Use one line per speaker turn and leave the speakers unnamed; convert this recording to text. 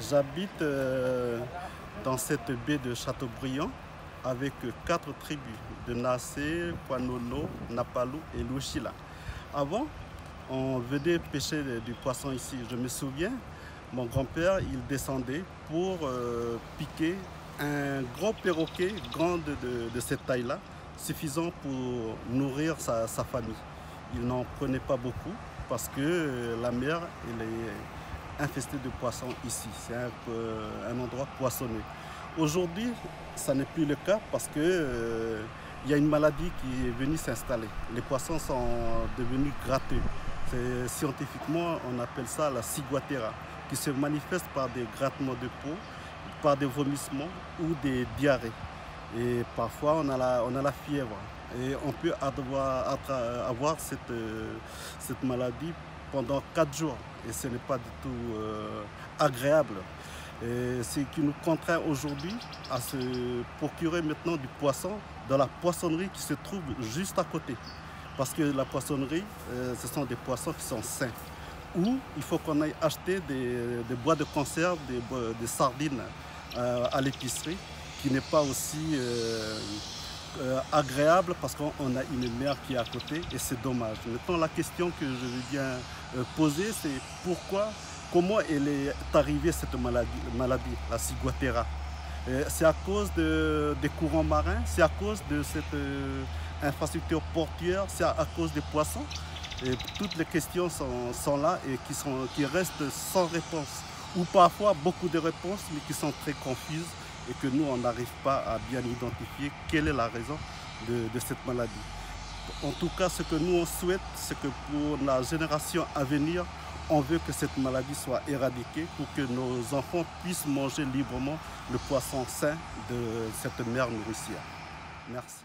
j'habite dans cette baie de Châteaubriand avec 4 tribus de Nassé, Kwanono, Napalou et Louchila. Avant, on venait pêcher du poisson ici. Je me souviens, mon grand-père, il descendait pour piquer un grand perroquet grand de cette taille-là, suffisant pour nourrir sa famille. Il n'en prenait pas beaucoup parce que la mer elle est infestée de poissons ici. C'est un endroit poissonneux. Aujourd'hui, ça n'est plus le cas parce que il y a une maladie qui est venue s'installer. Les poissons sont devenus gratteux. Scientifiquement, on appelle ça la ciguatera, qui se manifeste par des grattements de peau, par des vomissements ou des diarrhées. Et parfois, on a la fièvre. Et on peut avoir cette maladie pendant 4 jours. Et ce n'est pas du tout agréable. Et ce qui nous contraint aujourd'hui à se procurer maintenant du poisson dans la poissonnerie qui se trouve juste à côté. Parce que la poissonnerie, ce sont des poissons qui sont sains. Ou il faut qu'on aille acheter des bois de conserve, des sardines à l'épicerie, qui n'est pas aussi agréable parce qu'on a une mer qui est à côté et c'est dommage. Maintenant, la question que je veux bien poser, c'est comment elle est arrivée cette maladie, la ciguatera. C'est à cause des courants marins, c'est à cause de cette infrastructure portuaire, c'est à cause des poissons. Et toutes les questions sont là et qui restent sans réponse. Ou parfois beaucoup de réponses mais qui sont très confuses et que nous on n'arrive pas à bien identifier quelle est la raison de cette maladie. En tout cas, ce que nous on souhaite, c'est que pour la génération à venir, on veut que cette maladie soit éradiquée pour que nos enfants puissent manger librement le poisson sain de cette mer nourricière. Merci.